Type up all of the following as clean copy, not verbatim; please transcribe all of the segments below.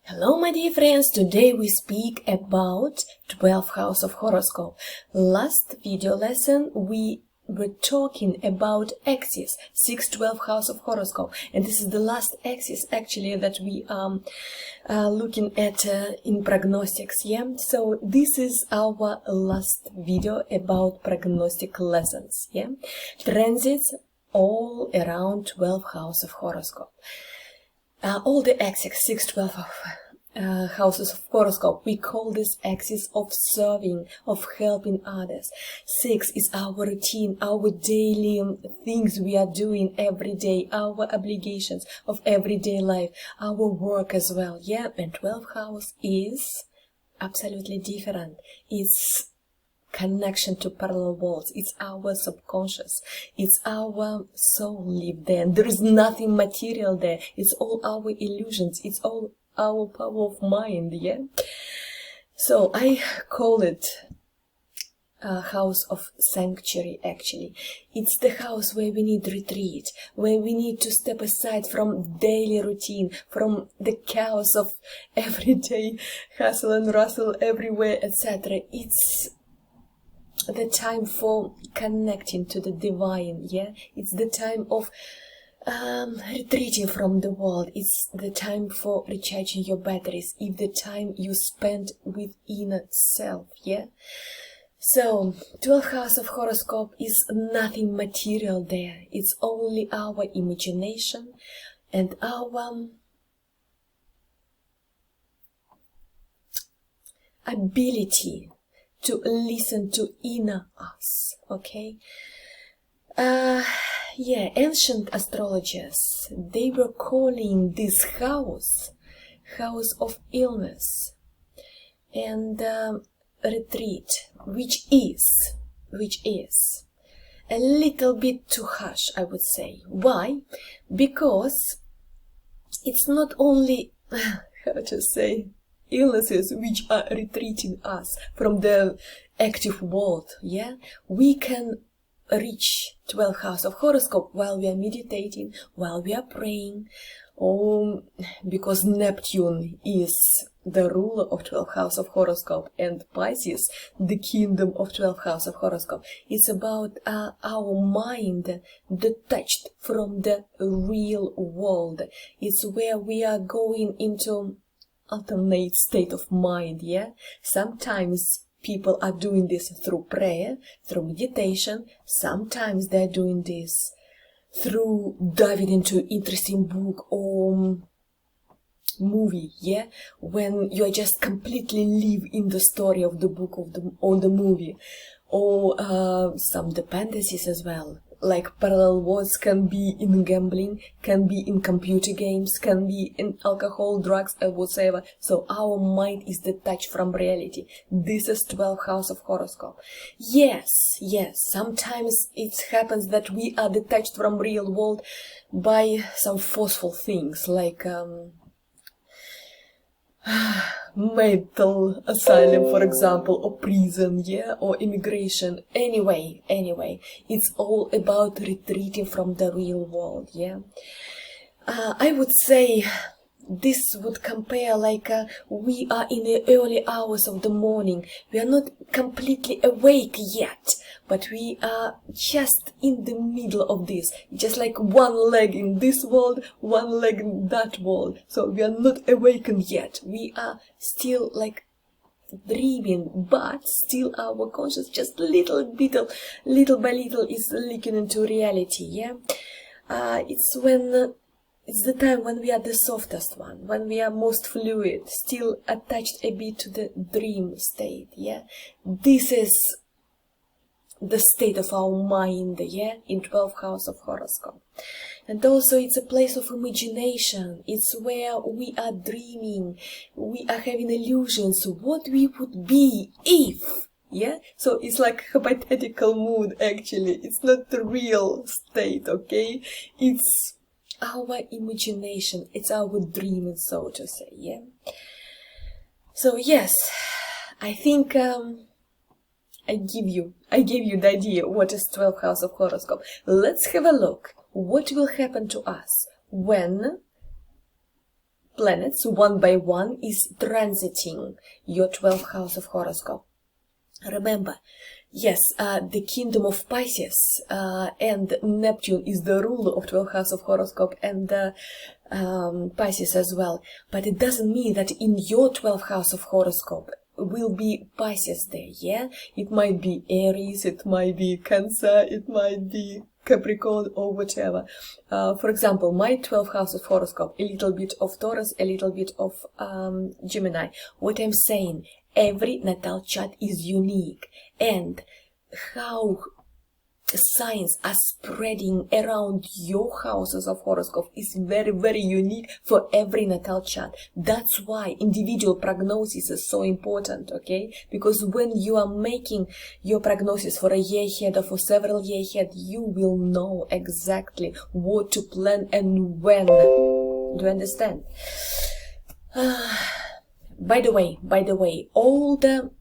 Hello my dear friends, today we speak about 12th house of horoscope. Last video lesson we were talking about axis, 6-12 house of horoscope, and this is the last axis actually that we are looking at in prognostics, yeah? So this is our last video about prognostic lessons, yeah? Transits all around 12th house of horoscope. All the axes, 6-12 of houses of horoscope, we call this axis of serving, of helping others. 6 is our routine, our daily things we are doing every day, our obligations of everyday life, our work as well, yeah? And 12th house is absolutely different. It's connection to parallel worlds. It's our subconscious. It's our soul live there. And there is nothing material there. It's all our illusions. It's all our power of mind, yeah? So I call it a house of sanctuary, actually. It's the house where we need retreat, where we need to step aside from daily routine, from the chaos of everyday hustle and rustle everywhere, etc. It's the time for connecting to the divine, yeah? It's the time of retreating from the world. It's the time for recharging your batteries. It's the time you spend with inner self, yeah? So 12th house of horoscope is nothing material there. It's only our imagination and our ability to listen to inner us, okay? Yeah, ancient astrologers, they were calling this house of illness and retreat, which is a little bit too harsh, I would say. Why? Because it's not only, how to say, illnesses which are retreating us from the active world, yeah? We can reach 12th house of horoscope while we are meditating, while we are praying, or because Neptune is the ruler of 12th house of horoscope and Pisces, the kingdom of 12th house of horoscope. It's about our mind detached from the real world. It's where we are going into alternate state of mind, yeah? Sometimes people are doing this through prayer, through meditation. Sometimes they're doing this through diving into interesting book or movie, yeah? When you are just completely live in the story of the book or the movie, or some dependencies as well. Like parallel worlds can be in gambling, can be in computer games, can be in alcohol, drugs, and whatever. So our mind is detached from reality. This is 12th house of horoscope. Yes, sometimes it happens that we are detached from real world by some forceful things like mental asylum, for example, or prison, yeah, or immigration. Anyway, it's all about retreating from the real world, yeah. I would say this would compare like we are in the early hours of the morning. We are not completely awake yet, but we are just in the middle of this, just like one leg in this world, one leg in that world. So we are not awakened yet. We are still like dreaming, but still our conscious just little by little is leaking into reality, yeah? It's the time when we are the softest one, when we are most fluid, still attached a bit to the dream state, yeah? This is the state of our mind, yeah, in 12th house of horoscope. And also it's a place of imagination. It's where we are dreaming, we are having illusions, what we would be if, yeah? So it's like hypothetical mood, actually. It's not the real state, okay? It's our imagination, it's our dreaming, so to say, yeah? So yes, I think I give you the idea what is 12th house of horoscope. Let's have a look. What will happen to us when planets, one by one, is transiting your 12th house of horoscope. Remember, yes, the kingdom of Pisces and Neptune is the ruler of 12th house of horoscope and Pisces as well. But it doesn't mean that in your 12th house of horoscope will be Pisces there, yeah? It might be Aries, it might be Cancer, it might be Capricorn or whatever. For example, my 12th house of horoscope, a little bit of Taurus, a little bit of Gemini. What I'm saying, every natal chart is unique, and how signs are spreading around your houses of horoscope is very, very unique for every natal chart. That's why individual prognosis is so important, okay? Because when you are making your prognosis for a year ahead or for several years ahead, you will know exactly what to plan and when. Do you understand? By the way, all the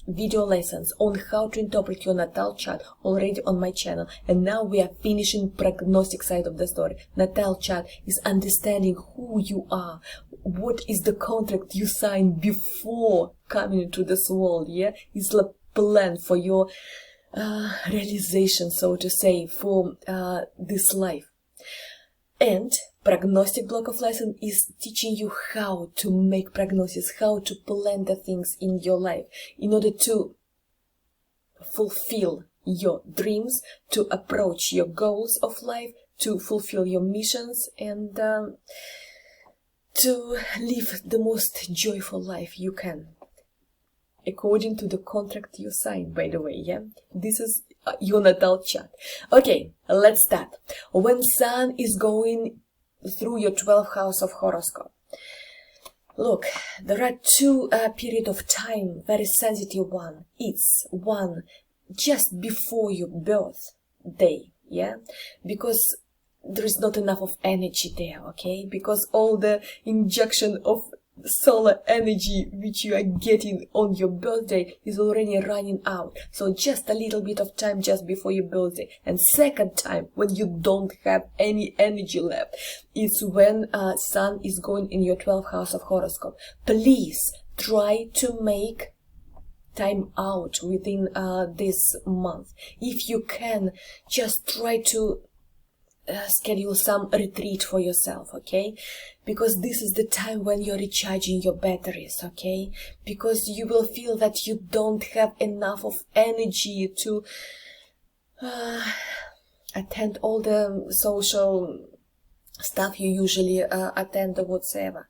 video lessons on how to interpret your natal chart already on my channel, and now we are finishing prognostic side of the story. Natal chart is understanding who you are, what is the contract you signed before coming into this world, yeah? It's the plan for your realization, so to say, for this life. And prognostic block of lesson is teaching you how to make prognosis, how to plan the things in your life in order to fulfill your dreams, to approach your goals of life, to fulfill your missions, and to live the most joyful life you can, according to the contract you signed, by the way, yeah? This is your natal chart. Okay, let's start. When Sun is going through your 12th house of horoscope, look, there are two periods of time, very sensitive one. It's one just before your birthday, yeah? Because there is not enough of energy there, okay? Because all the injection of solar energy which you are getting on your birthday is already running out. So just a little bit of time just before your birthday. And second time, when you don't have any energy left, is when Sun is going in your 12th house of horoscope. Please try to make time out within this month. If you can, just try to schedule some retreat for yourself, okay? Because this is the time when you're recharging your batteries, okay? Because you will feel that you don't have enough of energy to attend all the social stuff you usually attend or whatsoever.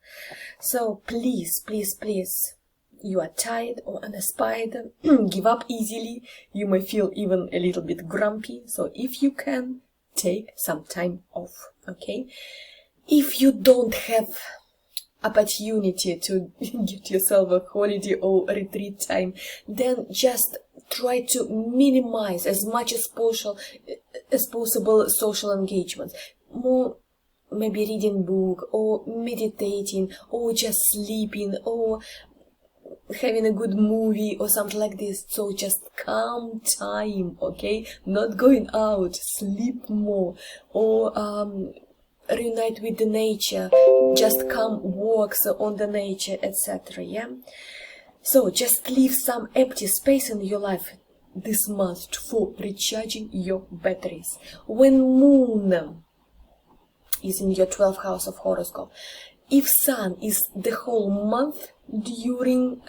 So please, please, please, you are tired or uninspired, give up easily, you may feel even a little bit grumpy. So if you can, take some time off, okay? If you don't have opportunity to get yourself a holiday or retreat time, then just try to minimize as much as possible social engagements. More maybe reading book or meditating or just sleeping or having a good movie or something like this. So just calm time, okay? Not going out, sleep more, or reunite with the nature, just come walks on the nature, etc. yeah? So just leave some empty space in your life this month for recharging your batteries. When Moon is in your 12th house of horoscope, if Sun is the whole month during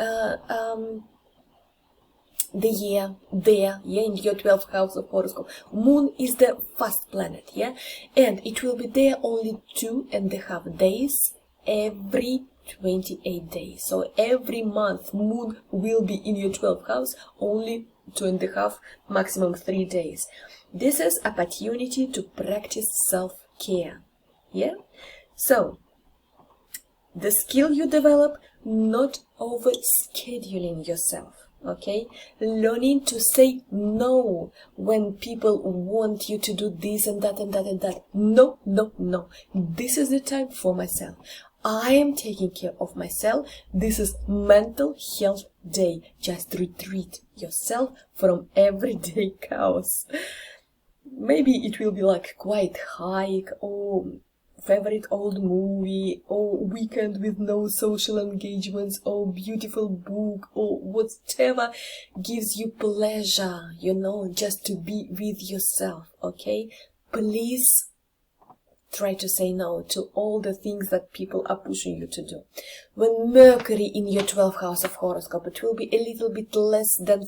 the year there, yeah, in your 12th house of horoscope, Moon is the first planet, yeah, and it will be there only 2.5 days every 28 days. So every month Moon will be in your 12th house only 2.5, maximum 3 days. This is opportunity to practice self-care, yeah. So the skill you develop, not over scheduling yourself, okay? Learning to say no when people want you to do this and that and that and that. No, no, no. This is the time for myself. I am taking care of myself. This is mental health day. Just retreat yourself from everyday chaos. Maybe it will be like quiet hike or favorite old movie, or weekend with no social engagements, or beautiful book, or whatever gives you pleasure, you know, just to be with yourself, okay? Please try to say no to all the things that people are pushing you to do. When Mercury in your 12th house of horoscope, it will be a little bit less than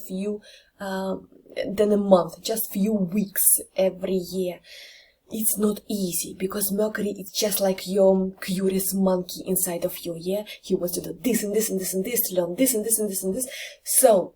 than a month, just few weeks every year. It's not easy, because Mercury is just like your curious monkey inside of you, yeah? He wants to do this and this and this and this, to learn this and this and this and this. So,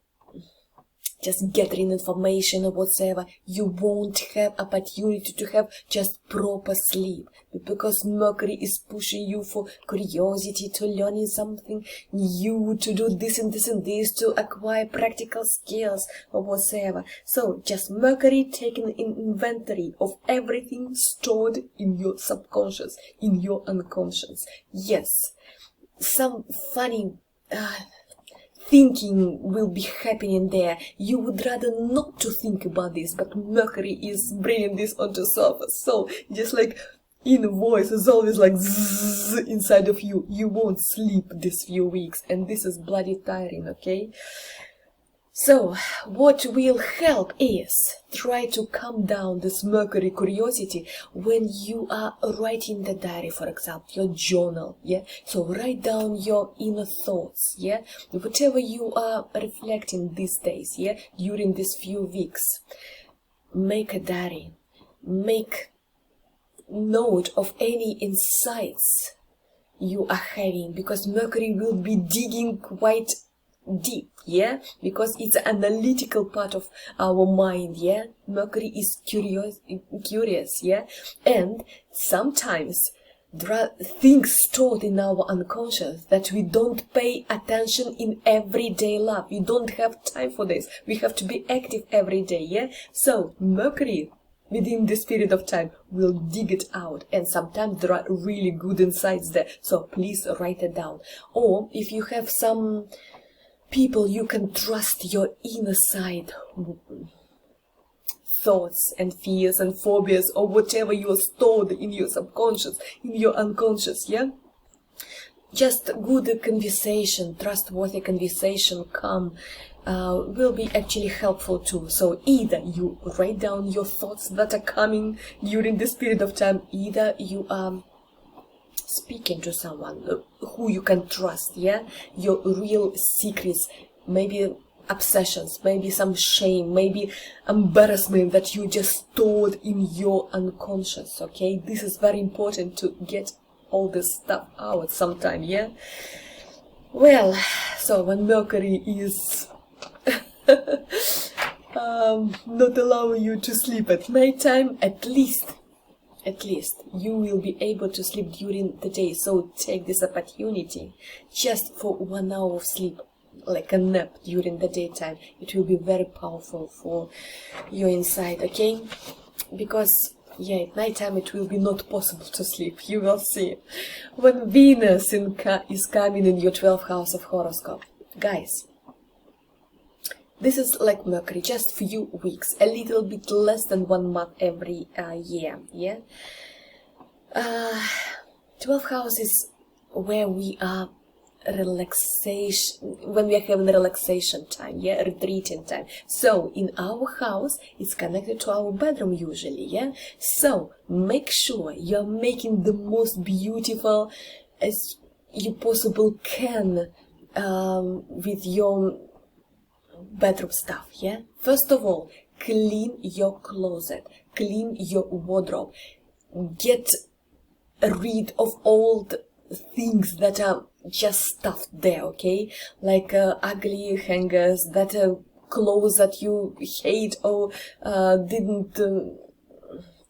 just gathering information or whatsoever, you won't have opportunity to have just proper sleep, because Mercury is pushing you for curiosity, to learning something new, to do this and this and this, to acquire practical skills or whatsoever. So just Mercury taking an inventory of everything stored in your subconscious, in your unconscious. Yes, some funny thinking will be happening there. You would rather not to think about this, but Mercury is bringing this onto surface. So just like inner voice is always like zzz inside of you. You won't sleep these few weeks, and this is bloody tiring, okay? So what will help is try to calm down this Mercury curiosity when you are writing the diary, for example, your journal, yeah? So write down your inner thoughts, yeah? Whatever you are reflecting these days, yeah? During these few weeks, make a diary. Make note of any insights you are having, because Mercury will be digging quite deep, yeah, because it's an analytical part of our mind, yeah. Mercury is curious, yeah, and sometimes there are things stored in our unconscious that we don't pay attention in everyday life. We don't have time for this. We have to be active every day, yeah. So Mercury, within this period of time, will dig it out, and sometimes there are really good insights there. So please write it down. Or if you have some people you can trust, your inner side, thoughts and fears and phobias, or whatever you are stored in your subconscious, in your unconscious, yeah? Just good conversation, trustworthy conversation, calm, will be actually helpful too. So either you write down your thoughts that are coming during this period of time, either you are speaking to someone who you can trust, yeah, your real secrets, maybe obsessions, maybe some shame, maybe embarrassment that you just stored in your unconscious, okay? This is very important to get all this stuff out sometime, yeah? Well, so when Mercury is not allowing you to sleep at night time, at least you will be able to sleep during the day. So take this opportunity just for 1 hour of sleep, like a nap during the daytime. It will be very powerful for your inside, okay? Because yeah, at night time it will be not possible to sleep. You will see. When Venus is coming in your 12th house of horoscope, guys, this is like Mercury, just few weeks, a little bit less than 1 month every year, yeah? 12th house is where we are when we are having relaxation time, yeah, retreating time. So in our house, it's connected to our bedroom usually, yeah? So make sure you're making the most beautiful as you possible can with your bedroom stuff, yeah? First of all, clean your closet, clean your wardrobe, get rid of all the things that are just stuffed there, okay? Like ugly hangers, that clothes that you hate or didn't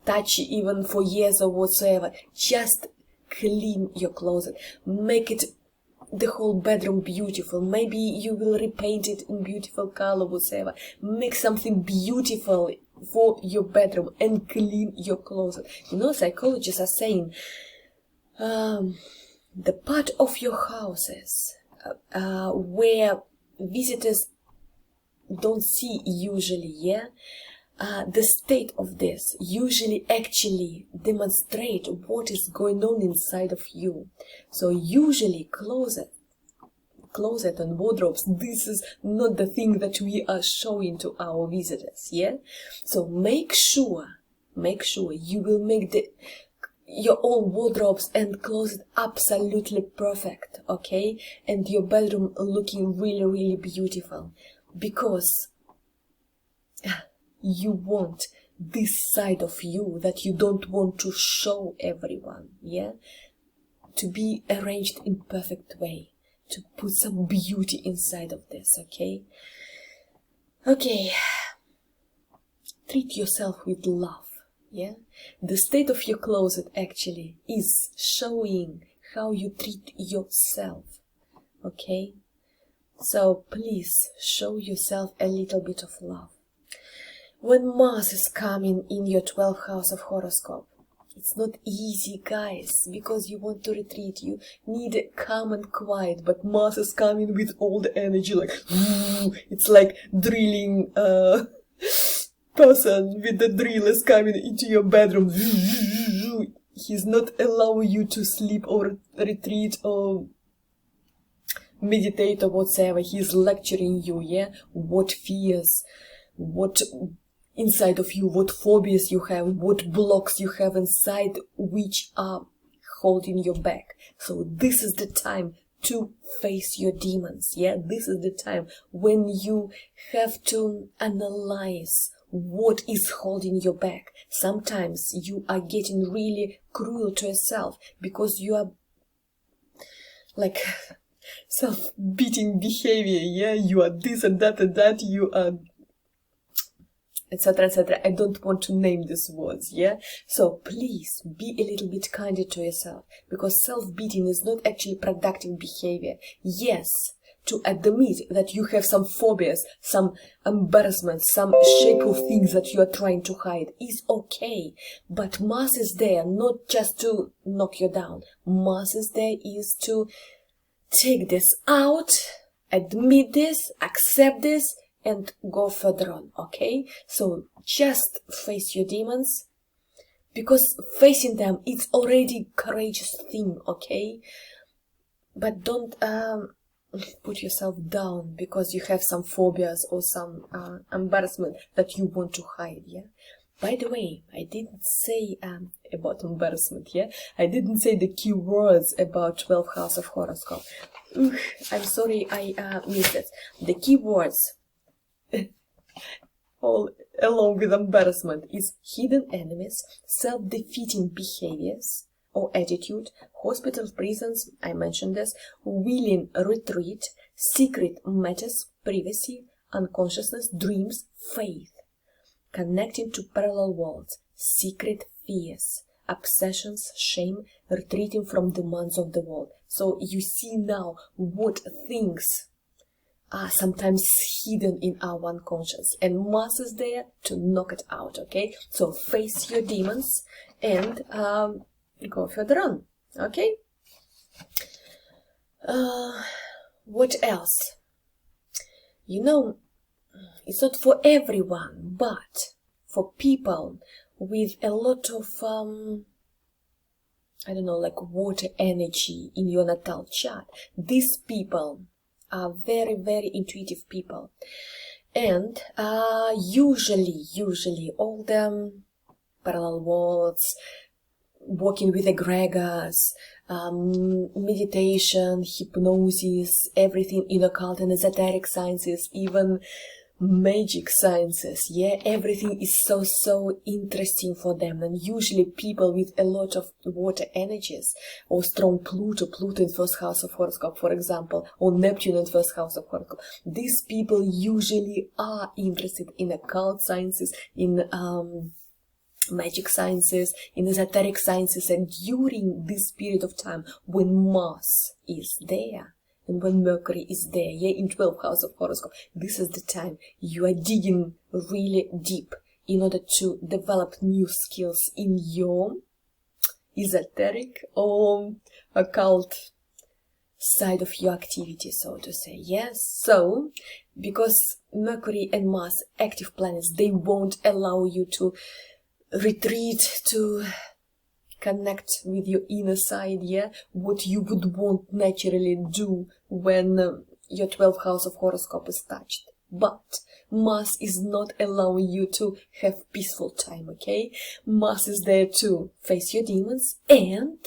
touch even for years or whatsoever. Just clean your closet, make it the whole bedroom beautiful. Maybe you will repaint it in beautiful color, whatsoever. Make something beautiful for your bedroom and clean your closet. You know, psychologists are saying the part of your houses where visitors don't see usually, yeah, the state of this usually actually demonstrate what is going on inside of you. So usually closet and wardrobes, this is not the thing that we are showing to our visitors, yeah? So make sure you will make your own wardrobes and closet absolutely perfect, okay? And your bedroom looking really, really beautiful, because you want this side of you that you don't want to show everyone, yeah? To be arranged in perfect way, to put some beauty inside of this, okay? Okay, treat yourself with love, yeah? The state of your closet actually is showing how you treat yourself, okay? So please show yourself a little bit of love. When Mars is coming in your 12th house of horoscope, it's not easy, guys, because you want to retreat, you need calm and quiet, but Mars is coming with all the energy, like, it's like drilling person with the drill is coming into your bedroom. He's not allowing you to sleep or retreat or meditate or whatsoever. He's lecturing you, yeah, what fears, what inside of you, what phobias you have, what blocks you have inside, which are holding you back. So this is the time to face your demons, yeah? This is the time when you have to analyze what is holding you back. Sometimes you are getting really cruel to yourself because you are like self-beating behavior, yeah? You are this and that, you are etc, etc. I don't want to name these words, yeah? So please be a little bit kinder to yourself, because self-beating is not actually productive behavior. Yes, to admit that you have some phobias, some embarrassment, some shameful things that you are trying to hide is okay. But Mars is there not just to knock you down. Mars is there is to take this out, admit this, accept this, and go further on, okay? So just face your demons, because facing them is already a courageous thing, okay? But don't put yourself down because you have some phobias or some embarrassment that you want to hide, yeah? By the way, I didn't say about embarrassment, yeah? I didn't say the key words about 12th house of horoscope. I'm sorry, I missed it. The key words all along with embarrassment is hidden enemies, self-defeating behaviors or attitude, hospital, prisons, I mentioned this, willing retreat, secret matters, privacy, unconsciousness, dreams, faith, connecting to parallel worlds, secret fears, obsessions, shame, retreating from demands of the world. So you see now what things are sometimes hidden in our unconscious, and Mars is there to knock it out, okay? So face your demons and go further on, okay? What else? You know, it's not for everyone, but for people with a lot of I don't know, like water energy in your natal chart. These people are very, very intuitive people, and usually all them parallel worlds, working with egregors, meditation, hypnosis, everything in occult and esoteric sciences, even magic sciences, yeah, everything is so interesting for them. And usually people with a lot of water energies, or strong Pluto in first house of horoscope, for example, or Neptune in first house of horoscope, these people usually are interested in occult sciences, in magic sciences, in esoteric sciences. And during this period of time when Mars is there and when Mercury is there, yeah, in 12th house of horoscope, this is the time you are digging really deep in order to develop new skills in your esoteric or occult side of your activity, so to say. Yes, so because Mercury and Mars, active planets, they won't allow you to retreat, to connect with your inner side, yeah, what you would want naturally do when your 12th house of horoscope is touched. But Mars is not allowing you to have peaceful time, okay? Mars is there to face your demons and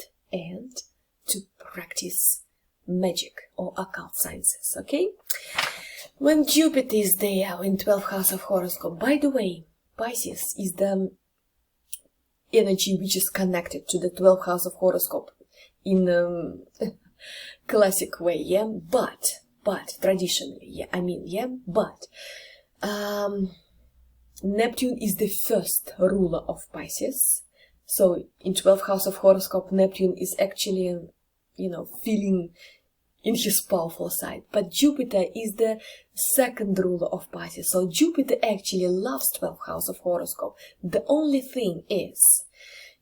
to practice magic or occult sciences, okay? When Jupiter is there in 12th house of horoscope, by the way, Pisces is the energy which is connected to the 12th house of horoscope in classic way, yeah, but traditionally, yeah, but Neptune is the first ruler of Pisces. So in 12th house of horoscope, Neptune is actually, feeling in his powerful side. But Jupiter is the second ruler of Pisces. So Jupiter actually loves 12th house of horoscope. The only thing is,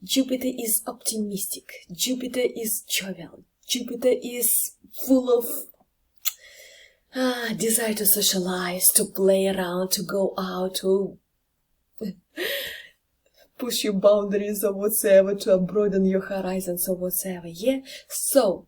Jupiter is optimistic. Jupiter is jovial. Jupiter is full of desire to socialize, to play around, to go out, to push your boundaries or whatsoever, to broaden your horizons or whatsoever, yeah? So,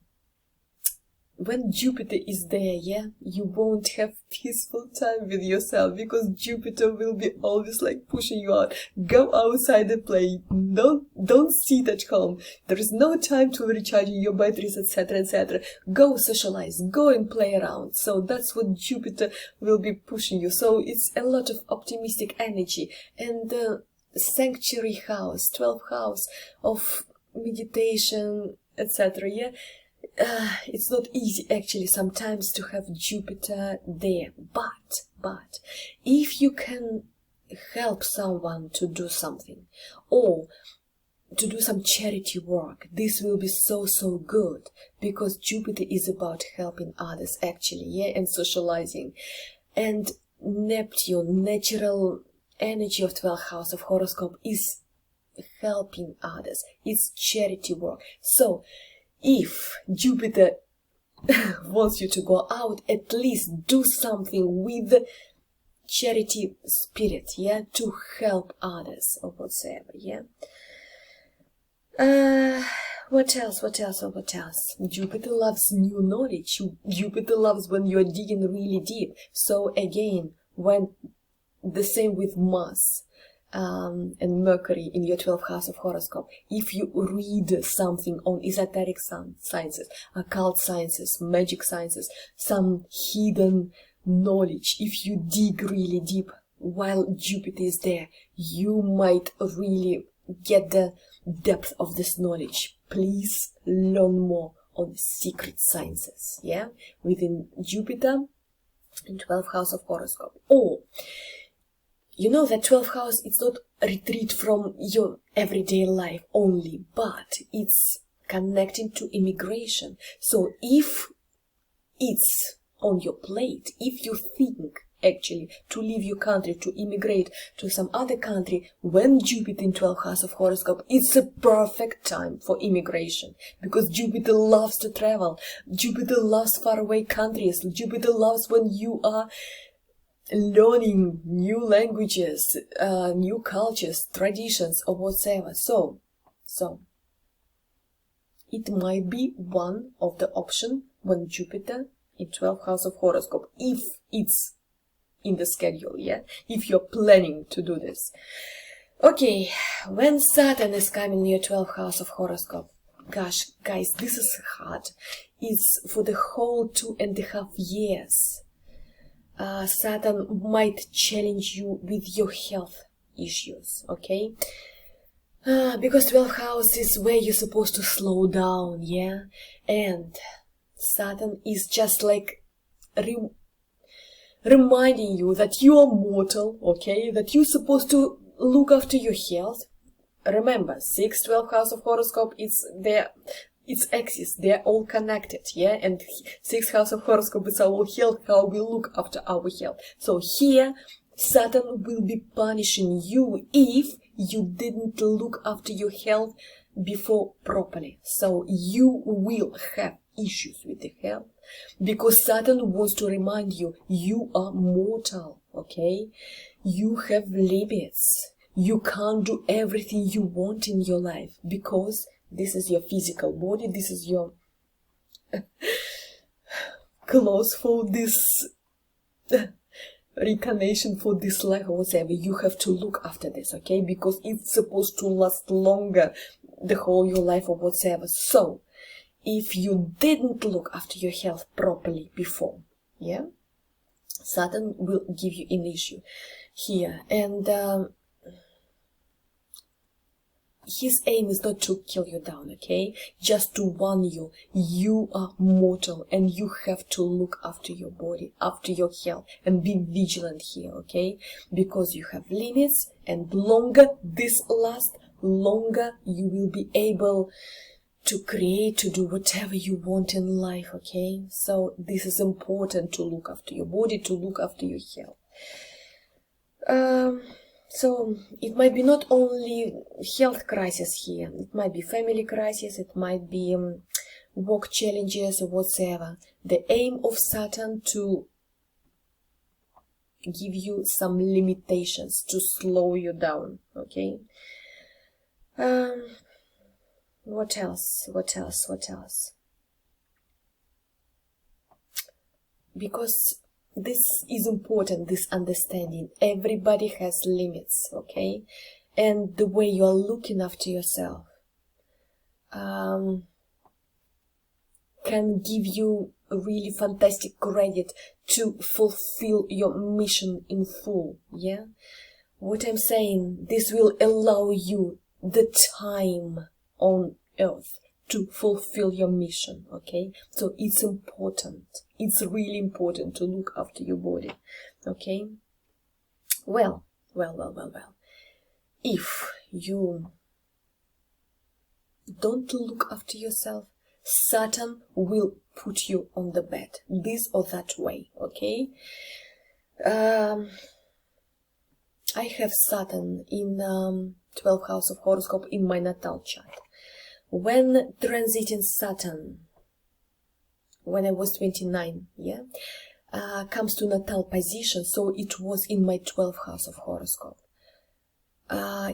when Jupiter is there, yeah, you won't have peaceful time with yourself because Jupiter will be always like pushing you out. Go outside and play. Don't sit at home. There is no time to recharge your batteries, etc., etc. Go socialize. Go and play around. So that's what Jupiter will be pushing you. So it's a lot of optimistic energy. And sanctuary house, 12th house of meditation, etc., yeah. It's not easy actually sometimes to have Jupiter there, but if you can help someone to do something or to do some charity work, this will be so good because Jupiter is about helping others actually, yeah, and socializing. And Neptune, natural energy of 12th house of horoscope, is helping others. It's charity work. So if Jupiter wants you to go out, at least do something with charity spirit, yeah, to help others or whatsoever, yeah. What else? Jupiter loves new knowledge. Jupiter loves when you're digging really deep. So again, when the same with Mars and Mercury in your 12th house of horoscope, if you read something on esoteric sciences, occult sciences, magic sciences, some hidden knowledge, if you dig really deep while Jupiter is there, you might really get the depth of this knowledge. Please learn more on secret sciences, yeah, within Jupiter in 12th house of horoscope. Or you know that 12th house, it's not a retreat from your everyday life only, but it's connecting to immigration. So if it's on your plate, if you think actually to leave your country, to immigrate to some other country, when Jupiter in 12th house of horoscope, it's a perfect time for immigration because Jupiter loves to travel. Jupiter loves faraway countries. Jupiter loves when you are learning new languages, new cultures, traditions, or whatsoever. So it might be one of the option when Jupiter in 12th house of horoscope, if it's in the schedule, yeah, if you're planning to do this. Okay, when Saturn is coming in your 12th house of horoscope, gosh, guys, this is hard. It's for the whole 2.5 years. Saturn might challenge you with your health issues, okay? Because 12th house is where you're supposed to slow down, yeah? And Saturn is just like reminding you that you are mortal, okay? That you're supposed to look after your health. Remember, 6th, 12th house of horoscope, it's axis, they're all connected, yeah? And 6th house of horoscope is our health, how we look after our health. So here, Saturn will be punishing you if you didn't look after your health before properly. So you will have issues with the health, because Saturn wants to remind you, you are mortal, okay? You have limits. You can't do everything you want in your life, because this is your physical body, this is your clothes for this reincarnation, for this life or whatever. You have to look after this, okay? Because it's supposed to last longer, the whole your life or whatever. So if you didn't look after your health properly before, yeah, Saturn will give you an issue here. And his aim is not to kill you down, okay? Just to warn you, you are mortal and you have to look after your body, after your health, and be vigilant here, okay? Because you have limits, and longer this lasts, longer you will be able to create, to do whatever you want in life, okay? So this is important, to look after your body, to look after your health. So it might be not only health crisis here, it might be family crisis, it might be work challenges or whatever. The aim of Saturn to give you some limitations, to slow you down, okay? What else? Because this is important, this understanding. Everybody has limits, okay? And the way you are looking after yourself can give you a really fantastic credit to fulfill your mission in full, yeah? What I'm saying, this will allow you the time on Earth to fulfill your mission, okay? So it's important. It's really important to look after your body, okay? Well. If you don't look after yourself, Saturn will put you on the bed, this or that way, okay? I have Saturn in 12th house of horoscope in my natal chart. When transiting Saturn, when I was 29, yeah, comes to natal position, so it was in my 12th house of horoscope.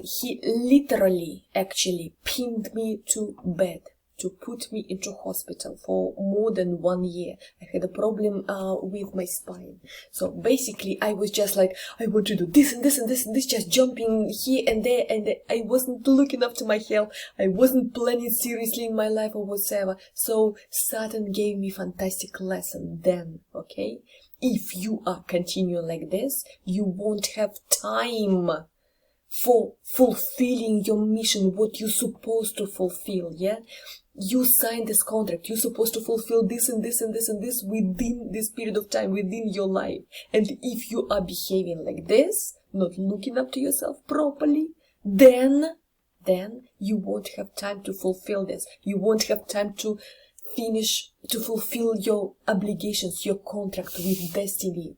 He literally, actually, pinned me to bed, to put me into hospital for more than 1 year. I had a problem with my spine. So basically, I was just like, I want to do this and this and this and this, just jumping here and there, and I wasn't looking after my health. I wasn't planning seriously in my life or whatsoever. So Saturn gave me fantastic lesson then, okay? If you are continuing like this, you won't have time for fulfilling your mission, what you're supposed to fulfill, yeah? You signed this contract, you're supposed to fulfill this and this and this and this within this period of time, within your life. And if you are behaving like this, not looking after yourself properly, then you won't have time to fulfill this. You won't have time to finish, to fulfill your obligations, your contract with destiny.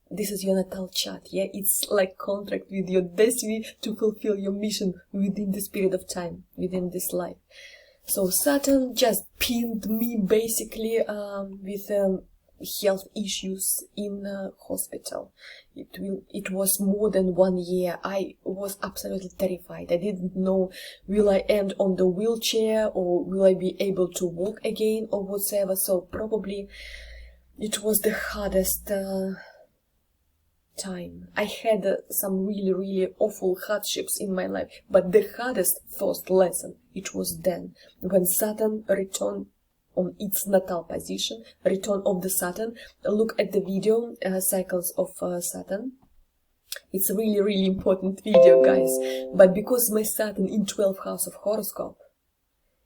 This is your natal chart, yeah? It's like contract with your destiny to fulfill your mission within this period of time, within this life. So Saturn just pinned me basically with health issues in hospital. It was more than 1 year. I was absolutely terrified. I didn't know, will I end on the wheelchair or will I be able to walk again or whatever. So probably it was the hardest time. I had some really awful hardships in my life, but the hardest first lesson, it was then, when Saturn returned on its natal position, return of the Saturn. Look at the video, cycles of Saturn. It's a really important video, guys, but because my Saturn in 12th house of horoscope,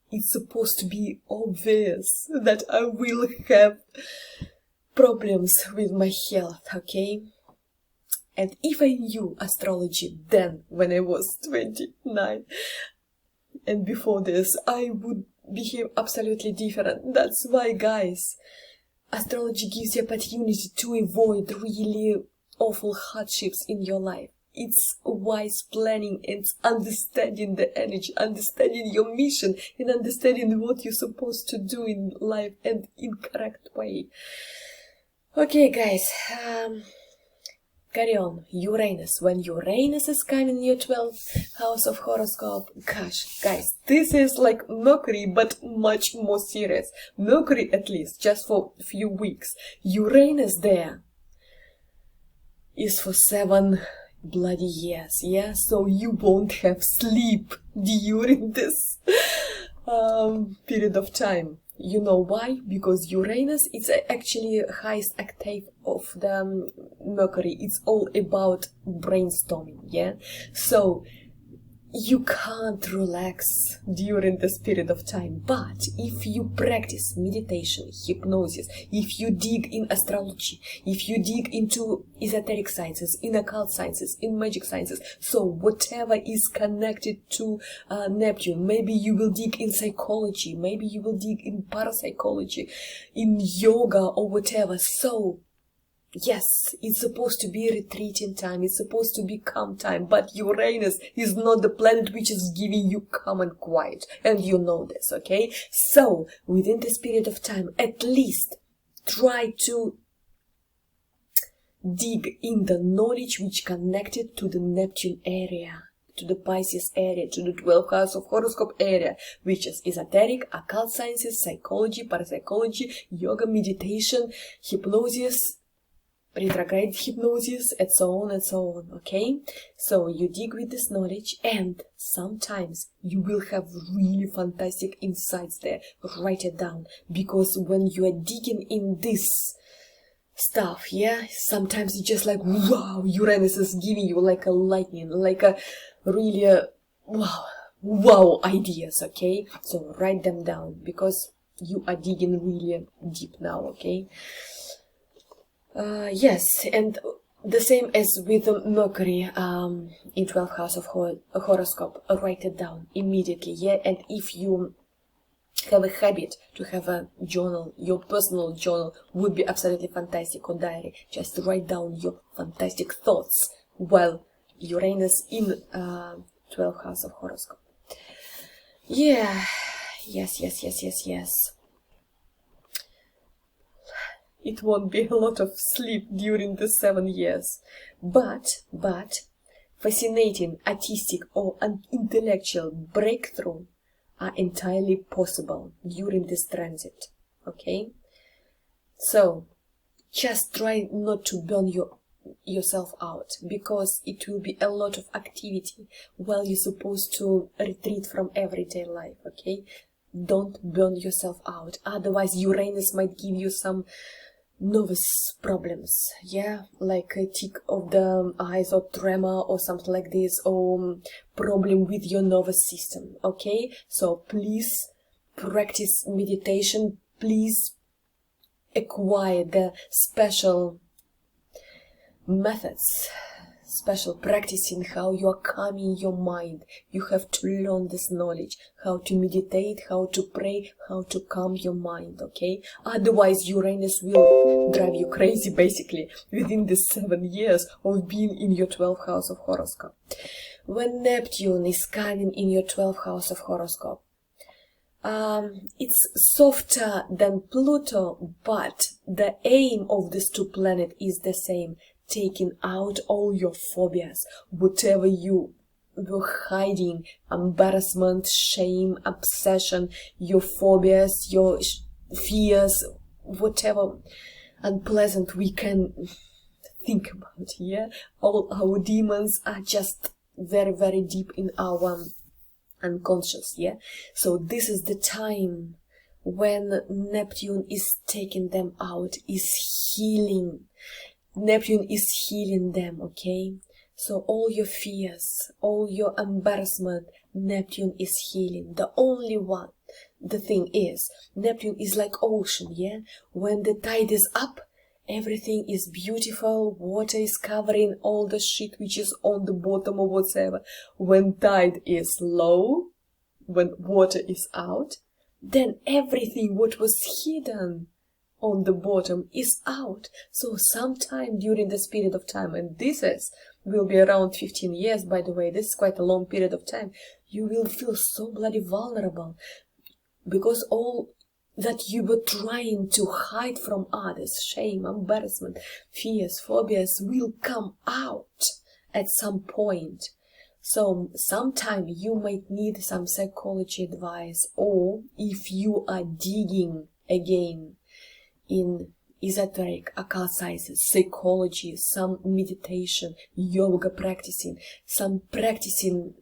it's supposed to be obvious that I will have problems with my health, okay? And if I knew astrology then, when I was 29, and before this, I would behave absolutely different. That's why, guys, astrology gives you opportunity to avoid really awful hardships in your life. it's wise planning, it's understanding the energy, understanding your mission, and understanding what you're supposed to do in life and in correct way. Okay, guys, carry on. Uranus. When Uranus is coming in your 12th house of horoscope, gosh, guys, this is like Mercury, but much more serious. Mercury, at least, just for a few weeks. Uranus there is for 7 bloody years, yeah? So you won't have sleep during this period of time. You know why? Because Uranus is actually highest octave of the Mercury. It's all about brainstorming, yeah? So you can't relax during this period of time. But if you practice meditation, hypnosis, if you dig in astrology, if you dig into esoteric sciences, in occult sciences, in magic sciences, so whatever is connected to Neptune, maybe you will dig in psychology, maybe you will dig in parapsychology, in yoga or whatever. So yes, it's supposed to be retreating time, it's supposed to be calm time, but Uranus is not the planet which is giving you calm and quiet, and you know this, okay? So, within this period of time, at least try to dig in the knowledge which connected to the Neptune area, to the Pisces area, to the 12th house of horoscope area, which is esoteric, occult sciences, psychology, parapsychology, yoga, meditation, hypnosis, retrograde hypnosis, and so on and so on, okay? So you dig with this knowledge, and sometimes you will have really fantastic insights there. Write it down, because when you are digging in this stuff, yeah, sometimes it's just like, wow, Uranus is giving you like a lightning, like a really wow ideas, okay? So write them down, because you are digging really deep now, okay? Yes, and the same as with the Mercury in 12th house of horoscope, write it down immediately, yeah? And if you have a habit to have a journal, your personal journal would be absolutely fantastic, or diary. Just write down your fantastic thoughts while Uranus in 12th house of horoscope. Yeah, yes. It won't be a lot of sleep during the 7 years. But, fascinating, artistic or intellectual breakthrough are entirely possible during this transit, okay? So, just try not to burn yourself out, because it will be a lot of activity while you're supposed to retreat from everyday life, okay? Don't burn yourself out, otherwise Uranus might give you some nervous problems, yeah, like a tick of the eyes or tremor or something like this, or problem with your nervous system, okay? So please practice meditation, please acquire the special methods, special practicing, how you are calming your mind. You have to learn this knowledge, how to meditate, how to pray, how to calm your mind, okay? Otherwise Uranus will drive you crazy, basically, within the 7 years of being in your 12th house of horoscope. When Neptune is coming in your 12th house of horoscope, it's softer than Pluto, but the aim of these two planets is the same: taking out all your phobias, whatever you were hiding, embarrassment, shame, obsession, your phobias, your fears, whatever unpleasant we can think about, yeah? All our demons are just very, very deep in our unconscious, yeah? So this is the time when Neptune is taking them out, is healing. Neptune is healing them, okay? So all your fears, all your embarrassment, Neptune is healing. The thing is, Neptune is like ocean, yeah? When the tide is up, everything is beautiful, water is covering all the shit which is on the bottom or whatever. When tide is low, when water is out, then everything what was hidden on the bottom is out. So sometime during this period of time, and will be around 15 years, by the way, this is quite a long period of time, you will feel so bloody vulnerable, because all that you were trying to hide from others, shame, embarrassment, fears, phobias, will come out at some point. So sometime you might need some psychology advice, or if you are digging again in esoteric, occult sciences, psychology, some meditation, yoga practicing, some practicing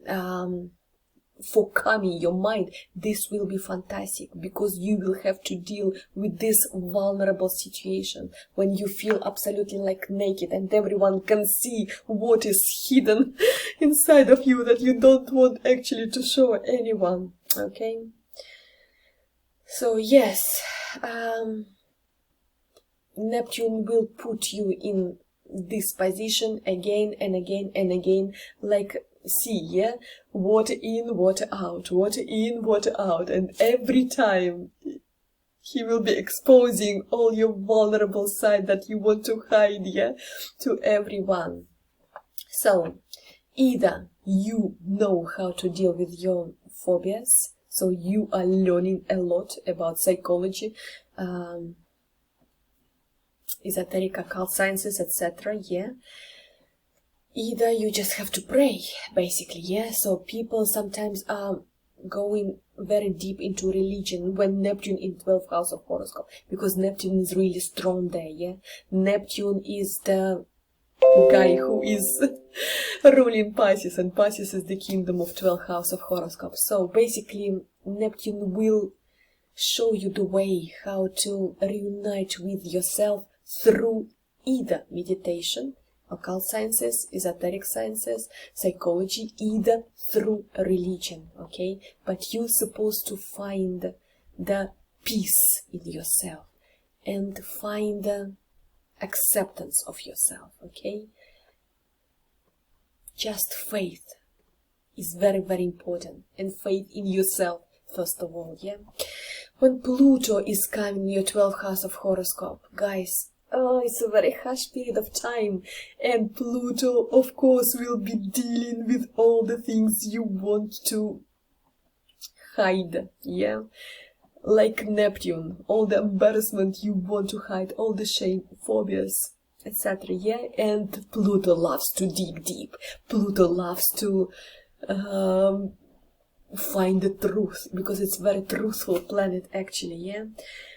for calming your mind, this will be fantastic, because you will have to deal with this vulnerable situation when you feel absolutely like naked and everyone can see what is hidden inside of you that you don't want actually to show anyone. Okay, so yes, Neptune will put you in this position again and again and again, like sea, yeah? Water in, water out, water in, water out, and every time he will be exposing all your vulnerable side that you want to hide, yeah, to everyone. So either you know how to deal with your phobias, so you are learning a lot about psychology, esoteric, occult sciences, etc., yeah. Either you just have to pray, basically, yeah. So people sometimes are going very deep into religion when Neptune in 12th house of horoscope, because Neptune is really strong there, yeah. Neptune is the guy who is ruling Pisces, and Pisces is the kingdom of 12th house of horoscope. So basically Neptune will show you the way how to reunite with yourself through either meditation, occult sciences, esoteric sciences, psychology, either through religion, okay? But you're supposed to find the peace in yourself and find the acceptance of yourself, okay? Just faith is very, very important, and faith in yourself, first of all, yeah? When Pluto is coming in your 12th house of horoscope, guys, oh, it's a very harsh period of time, and Pluto, of course, will be dealing with all the things you want to hide, yeah? Like Neptune, all the embarrassment you want to hide, all the shame, phobias, etc., yeah? And Pluto loves to dig deep. Pluto loves to find the truth, because it's a very truthful planet, actually, yeah?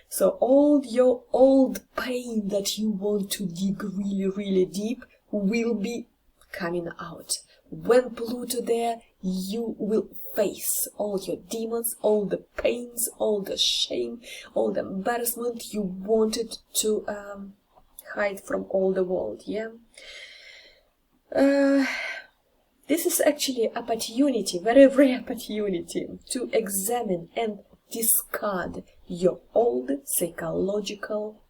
So all your old pain that you want to dig really, really deep will be coming out. When Pluto there, you will face all your demons, all the pains, all the shame, all the embarrassment you wanted to hide from all the world, yeah? This is actually opportunity, very rare opportunity, to examine and discard your old psychological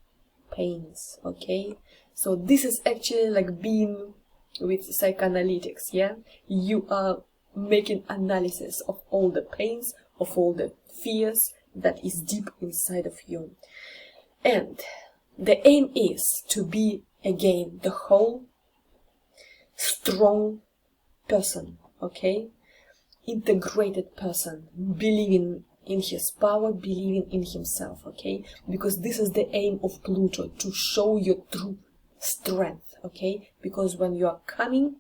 pains, okay? So this is actually like being with psychoanalytics, yeah? You are making analysis of all the pains, of all the fears that is deep inside of you. And the aim is to be, again, the whole strong person, okay? Integrated person, believing in his power, believing in himself, okay? Because this is the aim of Pluto, to show your true strength, okay? Because when you are coming,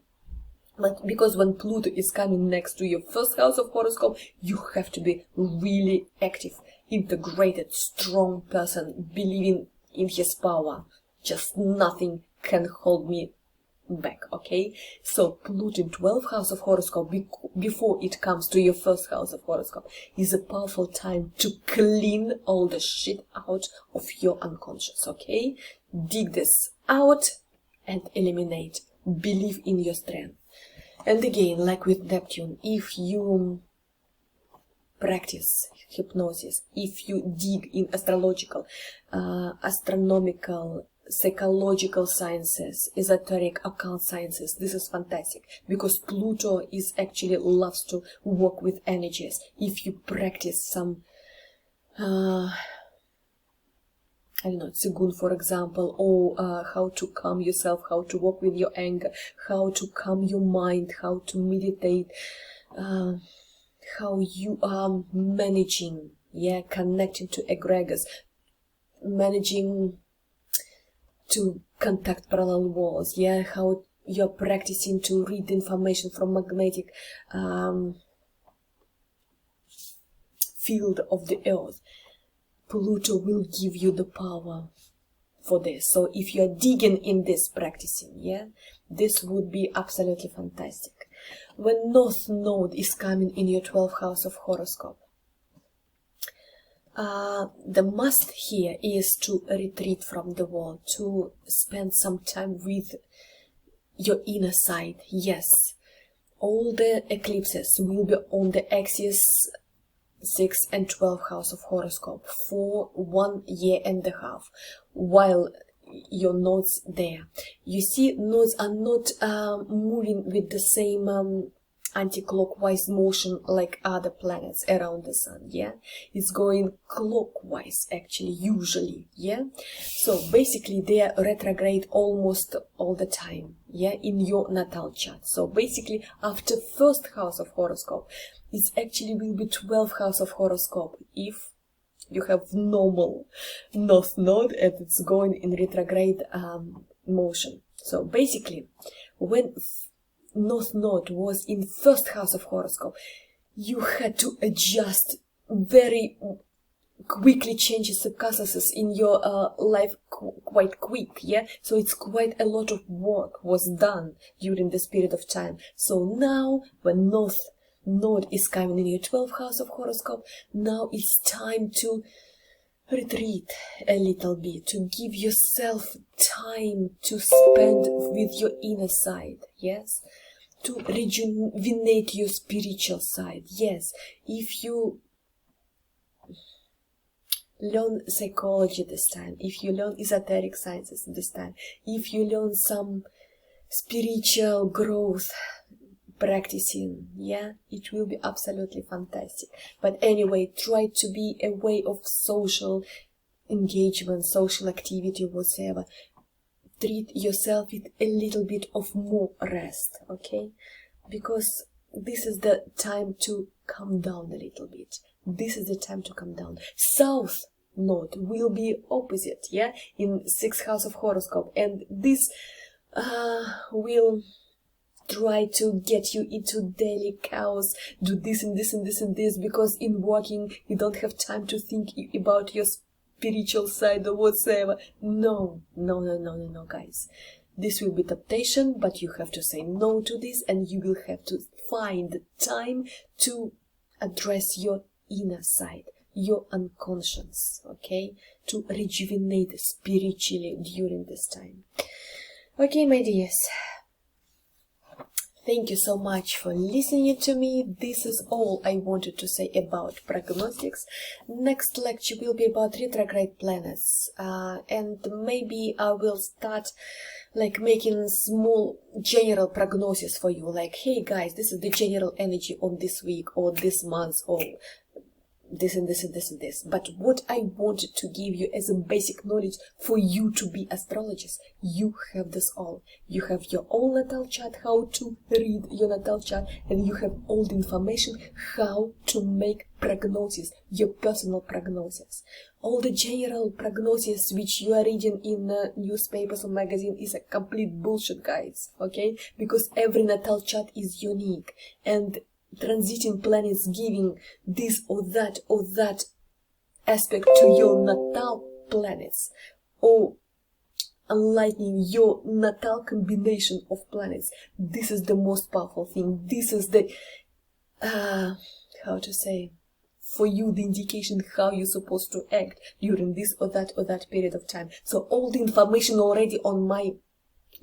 because when Pluto is coming next to your first house of horoscope, you have to be really active, integrated, strong person, believing in his power. Just nothing can hold me back, okay? So Pluto in 12th house of horoscope, before it comes to your first house of horoscope, is a powerful time to clean all the shit out of your unconscious, okay? Dig this out and eliminate. Believe in your strength. And again, like with Neptune, if you practice hypnosis, if you dig in astrological, astronomical, psychological sciences, esoteric, occult sciences, this is fantastic, because Pluto is actually loves to work with energies. If you practice some I don't know, Tsugun, for example, or how to calm yourself, how to work with your anger, how to calm your mind, how to meditate, how you are managing, connecting to egregors, managing to contact parallel worlds, how you're practicing to read information from magnetic field of the earth. Pluto will give you the power for this. So if you're digging in this practicing, this would be absolutely fantastic. When North Node is coming in your 12th house of horoscope, the must here is to retreat from the world, to spend some time with your inner side. Yes, all the eclipses will be on the axis 6 and 12 house of horoscope for 1.5 years while your nodes there. You see, nodes are not moving with the same anti-clockwise motion like other planets around the sun. It's going clockwise actually, usually. So basically they are retrograde almost all the time, in your natal chart. So basically after first house of horoscope, it actually will be 12th house of horoscope if you have normal North Node and it's going in retrograde motion. So basically when North Node was in first house of horoscope, you had to adjust very quickly, changes subconsciousness in your life quite quick. So it's quite a lot of work was done during this period of time. So now when North Node is coming in your 12th house of horoscope, now it's time to retreat a little bit, to give yourself time to spend with your inner side, to rejuvenate your spiritual side. If you learn psychology this time, if you learn esoteric sciences this time, if you learn some spiritual growth practicing, it will be absolutely fantastic. But anyway, try to be a way of social engagement, social activity, whatever. Treat yourself with a little bit of more rest, because this is the time to calm down a little bit. This is the time to calm down. South Node will be opposite, in 6th house of horoscope, and this will try to get you into daily chaos, do this and this and this and this, because in working you don't have time to think about your spiritual side or whatsoever. No, guys. This will be temptation, but you have to say no to this, and you will have to find time to address your inner side, your unconscious, to rejuvenate spiritually during this time. My dears. Thank you so much for listening to me. This is all I wanted to say about prognostics. Next lecture will be about retrograde planets, and maybe I will start making small general prognosis for you, hey guys, this is the general energy on this week or this month or this and this and this and this. But what I wanted to give you as a basic knowledge for you to be astrologers, you have this all. You have your own natal chart, how to read your natal chart, and you have all the information how to make prognosis, your personal prognosis. All the general prognosis which you are reading in newspapers or magazine is a complete bullshit, guys, because every natal chart is unique, and transiting planets giving this or that aspect to your natal planets, or enlightening your natal combination of planets. This is the most powerful thing. This is the how to say, for you, the indication how you're supposed to act during this or that period of time. So all the information already on my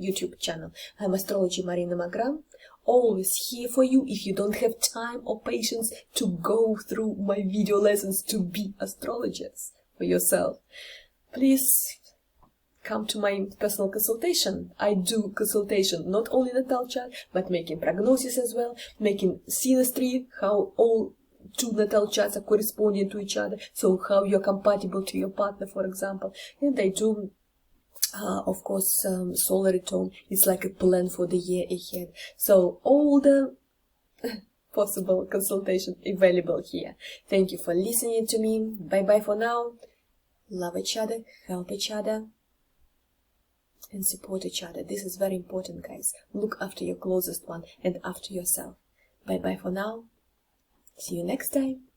YouTube channel. I'm Astrology Marina Magram. Always here for you if you don't have time or patience to go through my video lessons to be astrologers for yourself. Please come to my personal consultation. I do consultation, not only natal chart, but making prognosis as well, making synastry, how all two natal charts are corresponding to each other, so how you're compatible to your partner, for example. And they do, of course, solar return is like a plan for the year ahead. So all the possible consultation available here. Thank you for listening to me. Bye bye for now. Love each other, help each other, and support each other. This is very important, guys. Look after your closest one and after yourself. Bye bye for now. See you next time.